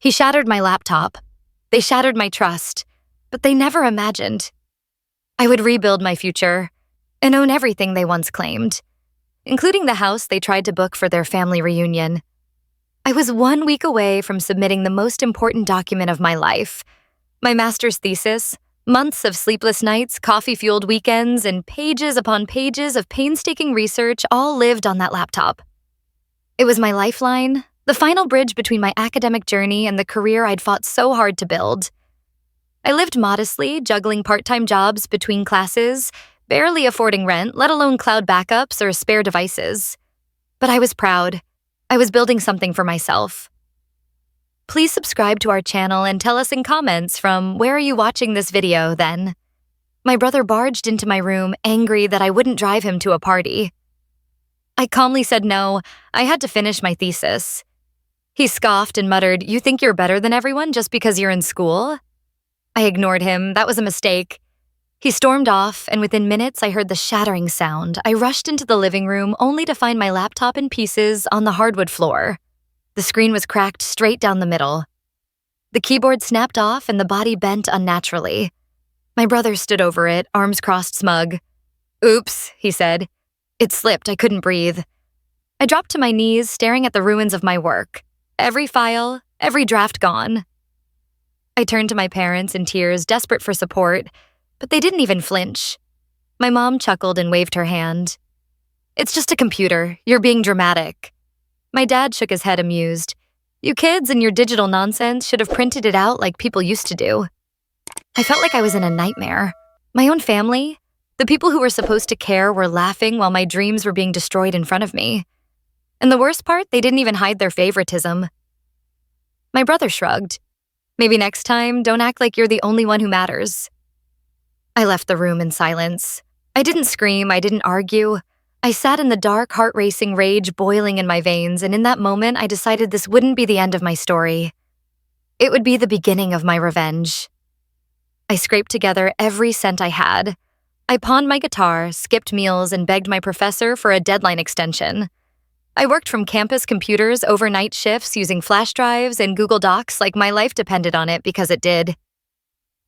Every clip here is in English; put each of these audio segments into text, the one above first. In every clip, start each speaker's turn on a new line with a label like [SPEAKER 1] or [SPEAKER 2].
[SPEAKER 1] He shattered my laptop. They shattered my trust, but they never imagined I would rebuild my future and own everything they once claimed, including the house they tried to book for their family reunion. I was 1 week away from submitting the most important document of my life, my master's thesis. Months of sleepless nights, coffee-fueled weekends, and pages upon pages of painstaking research all lived on that laptop. It was my lifeline, the final bridge between my academic journey and the career I'd fought so hard to build. I lived modestly, juggling part-time jobs between classes, barely affording rent, let alone cloud backups or spare devices. But I was proud. I was building something for myself. Please subscribe to our channel and tell us in comments from where are you watching this video then. My brother barged into my room, angry that I wouldn't drive him to a party. I calmly said no, I had to finish my thesis. He scoffed and muttered, "You think you're better than everyone just because you're in school?" I ignored him, that was a mistake. He stormed off, and within minutes I heard the shattering sound. I rushed into the living room only to find my laptop in pieces on the hardwood floor. The screen was cracked straight down the middle. The keyboard snapped off and the body bent unnaturally. My brother stood over it, arms crossed smug. "Oops," he said. It slipped, I couldn't breathe. I dropped to my knees, staring at the ruins of my work. Every file, every draft gone. I turned to my parents in tears, desperate for support, but they didn't even flinch. My mom chuckled and waved her hand. "It's just a computer. You're being dramatic." My dad shook his head amused. "You kids and your digital nonsense should have printed it out like people used to do." I felt like I was in a nightmare. My own family, the people who were supposed to care, were laughing while my dreams were being destroyed in front of me. And the worst part, they didn't even hide their favoritism. My brother shrugged. "Maybe next time, don't act like you're the only one who matters." I left the room in silence. I didn't scream, I didn't argue. I sat in the dark, heart-racing rage boiling in my veins, and in that moment, I decided this wouldn't be the end of my story. It would be the beginning of my revenge. I scraped together every cent I had. I pawned my guitar, skipped meals, and begged my professor for a deadline extension. I worked from campus computers overnight shifts using flash drives and Google Docs like my life depended on it because it did.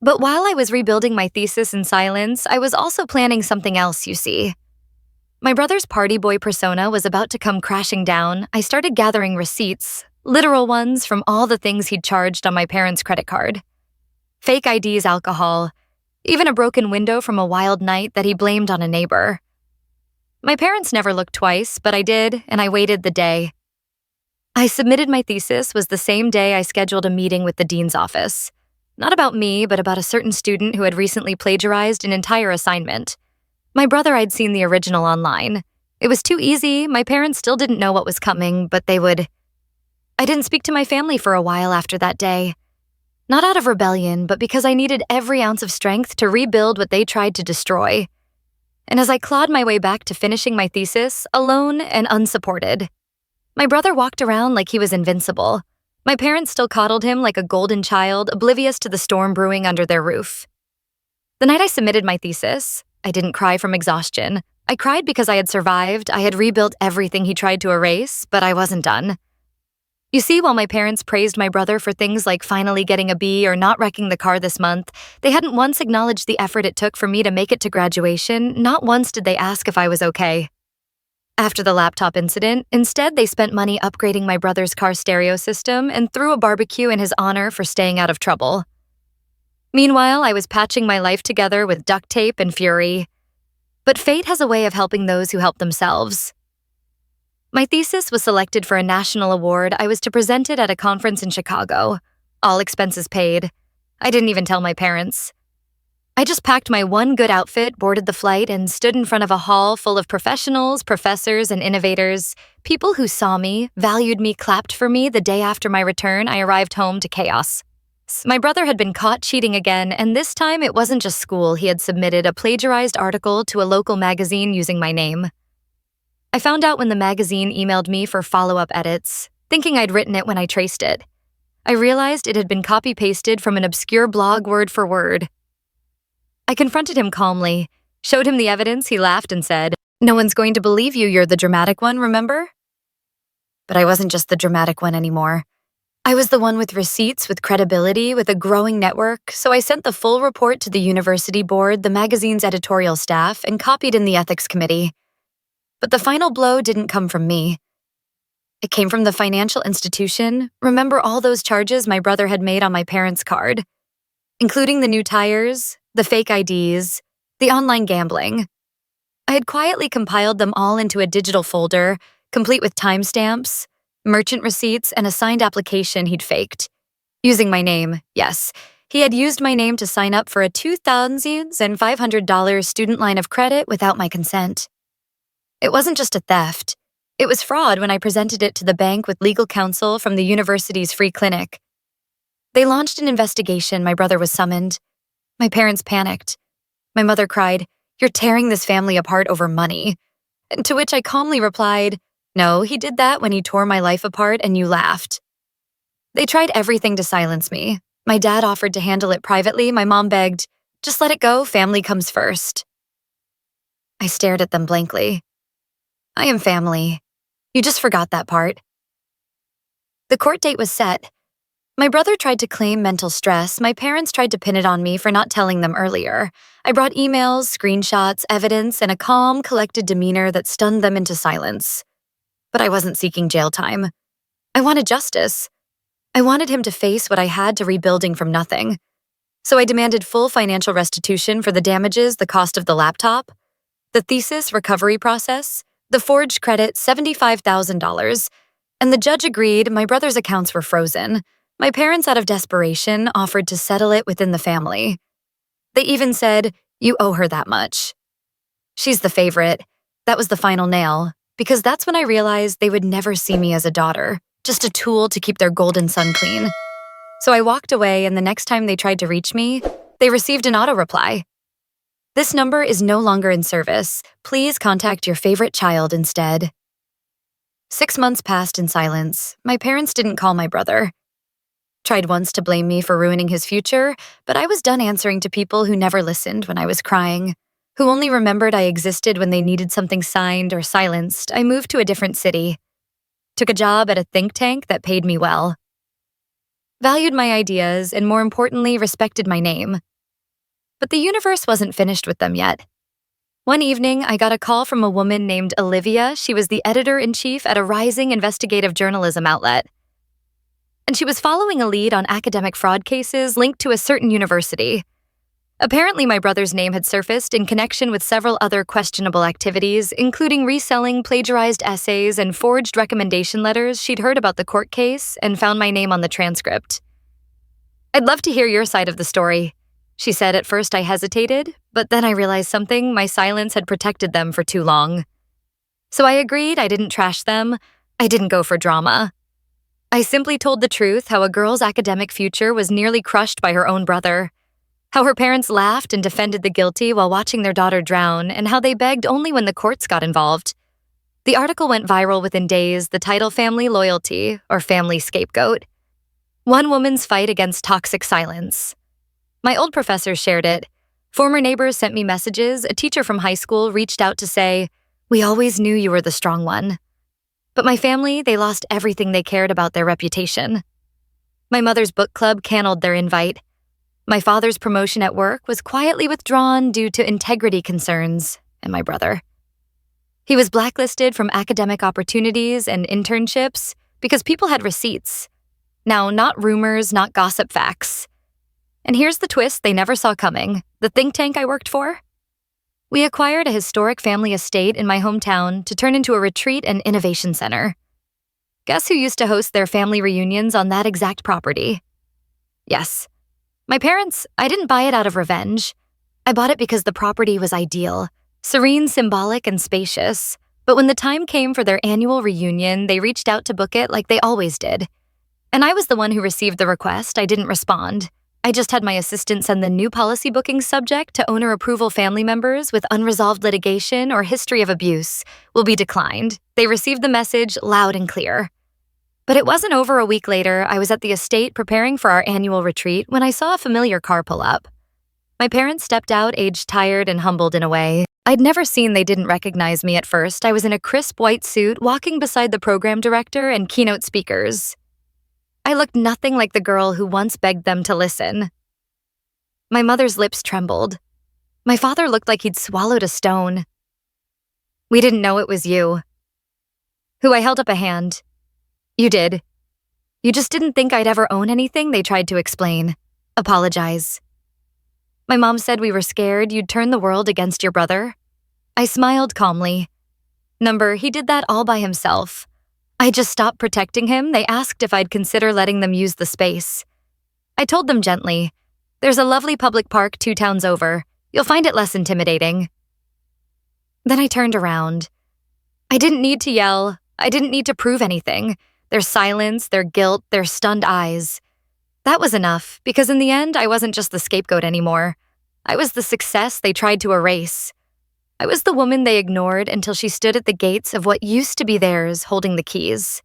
[SPEAKER 1] But while I was rebuilding my thesis in silence, I was also planning something else, you see. My brother's party boy persona was about to come crashing down. I started gathering receipts, literal ones, from all the things he'd charged on my parents' credit card. Fake IDs, alcohol, even a broken window from a wild night that he blamed on a neighbor. My parents never looked twice, but I did, and I waited the day. I submitted my thesis was the same day I scheduled a meeting with the dean's office. Not about me, but about a certain student who had recently plagiarized an entire assignment. My brother, I'd seen the original online. It was too easy, my parents still didn't know what was coming, but they would. I didn't speak to my family for a while after that day. Not out of rebellion, but because I needed every ounce of strength to rebuild what they tried to destroy. And as I clawed my way back to finishing my thesis, alone and unsupported, my brother walked around like he was invincible. My parents still coddled him like a golden child, oblivious to the storm brewing under their roof. The night I submitted my thesis, I didn't cry from exhaustion. I cried because I had survived. I had rebuilt everything he tried to erase, but I wasn't done. You see, while my parents praised my brother for things like finally getting a B or not wrecking the car this month, they hadn't once acknowledged the effort it took for me to make it to graduation. Not once did they ask if I was okay. After the laptop incident, instead they spent money upgrading my brother's car stereo system and threw a barbecue in his honor for staying out of trouble. Meanwhile, I was patching my life together with duct tape and fury. But fate has a way of helping those who help themselves. My thesis was selected for a national award. I was to present it at a conference in Chicago. All expenses paid. I didn't even tell my parents. I just packed my one good outfit, boarded the flight, and stood in front of a hall full of professionals, professors, and innovators. People who saw me, valued me, clapped for me. The day after my return, I arrived home to chaos. My brother had been caught cheating again, and this time it wasn't just school. He had submitted a plagiarized article to a local magazine using my name. I found out when the magazine emailed me for follow-up edits, thinking I'd written it when I traced it. I realized it had been copy-pasted from an obscure blog word for word. I confronted him calmly, showed him the evidence. He laughed and said, "No one's going to believe you. You're the dramatic one, remember?" But I wasn't just the dramatic one anymore. I was the one with receipts, with credibility, with a growing network, so I sent the full report to the university board, the magazine's editorial staff, and copied in the ethics committee. But the final blow didn't come from me. It came from the financial institution. Remember all those charges my brother had made on my parents' card, including the new tires, the fake IDs, the online gambling. I had quietly compiled them all into a digital folder, complete with timestamps, merchant receipts, and a signed application he'd faked. Using my name, yes. He had used my name to sign up for a $2,500 student line of credit without my consent. It wasn't just a theft. It was fraud when I presented it to the bank with legal counsel from the university's free clinic. They launched an investigation. My brother was summoned. My parents panicked. My mother cried, "You're tearing this family apart over money." And to which I calmly replied, "No, he did that when he tore my life apart and you laughed." They tried everything to silence me. My dad offered to handle it privately. My mom begged, "Just let it go, family comes first." I stared at them blankly. I am family. You just forgot that part. The court date was set. My brother tried to claim mental stress. My parents tried to pin it on me for not telling them earlier. I brought emails, screenshots, evidence, and a calm, collected demeanor that stunned them into silence. But I wasn't seeking jail time. I wanted justice. I wanted him to face what I had to rebuilding from nothing. So I demanded full financial restitution for the damages, the cost of the laptop, the thesis recovery process, the forged credit, $75,000, and the judge agreed. My brother's accounts were frozen. My parents, out of desperation, offered to settle it within the family. They even said, "You owe her that much." She's the favorite. That was the final nail, because that's when I realized they would never see me as a daughter, just a tool to keep their golden son clean. So I walked away, and the next time they tried to reach me, they received an auto reply. "This number is no longer in service. Please contact your favorite child instead." 6 months passed in silence. My parents didn't call my brother. Tried once to blame me for ruining his future, but I was done answering to people who never listened when I was crying, who only remembered I existed when they needed something signed or silenced. I moved to a different city. Took a job at a think tank that paid me well. Valued my ideas, and more importantly, respected my name. But the universe wasn't finished with them yet. One evening, I got a call from a woman named Olivia. She was the editor-in-chief at a rising investigative journalism outlet. And she was following a lead on academic fraud cases linked to a certain university. Apparently, my brother's name had surfaced in connection with several other questionable activities, including reselling plagiarized essays and forged recommendation letters. She'd heard about the court case and found my name on the transcript. "I'd love to hear your side of the story," she said. At first I hesitated, but then I realized something. My silence had protected them for too long. So I agreed. I didn't trash them. I didn't go for drama. I simply told the truth, how a girl's academic future was nearly crushed by her own brother, how her parents laughed and defended the guilty while watching their daughter drown, and how they begged only when the courts got involved. The article went viral within days. The title, "Family Loyalty," or "Family Scapegoat." One woman's fight against toxic silence. My old professor shared it. Former neighbors sent me messages. A teacher from high school reached out to say, "We always knew you were the strong one." But my family, they lost everything they cared about, their reputation. My mother's book club canceled their invite. My father's promotion at work was quietly withdrawn due to integrity concerns, and my brother. He was blacklisted from academic opportunities and internships because people had receipts. Now, not rumors, not gossip, facts. And here's the twist they never saw coming. The think tank I worked for? We acquired a historic family estate in my hometown to turn into a retreat and innovation center. Guess who used to host their family reunions on that exact property? Yes. My parents, I didn't buy it out of revenge. I bought it because the property was ideal, serene, symbolic, and spacious. But when the time came for their annual reunion, they reached out to book it like they always did. And I was the one who received the request. I didn't respond. I just had my assistant send the new policy booking subject to owner approval. Family members with unresolved litigation or history of abuse will be declined. They received the message loud and clear. But it wasn't over a week later. I was at the estate preparing for our annual retreat when I saw a familiar car pull up. My parents stepped out, aged, tired, and humbled in a way I'd never seen. They didn't recognize me at first. I was in a crisp white suit, walking beside the program director and keynote speakers. I looked nothing like the girl who once begged them to listen. My mother's lips trembled. My father looked like he'd swallowed a stone. We didn't know it was you. Who I held up a hand. You did. You just didn't think I'd ever own anything, they tried to explain. Apologize. My mom said we were scared you'd turn the world against your brother. I smiled calmly. Number, he did that all by himself. I just stopped protecting him. They asked if I'd consider letting them use the space. I told them gently, there's a lovely public park 2 towns over. You'll find it less intimidating. Then I turned around. I didn't need to yell. I didn't need to prove anything. Their silence, their guilt, their stunned eyes. That was enough, because in the end, I wasn't just the scapegoat anymore. I was the success they tried to erase. I was the woman they ignored until she stood at the gates of what used to be theirs, holding the keys.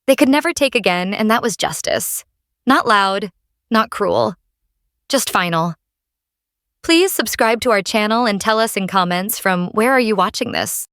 [SPEAKER 1] They could never take again, and that was justice. Not loud, not cruel. Just final. Please subscribe to our channel and tell us in comments from where are you watching this?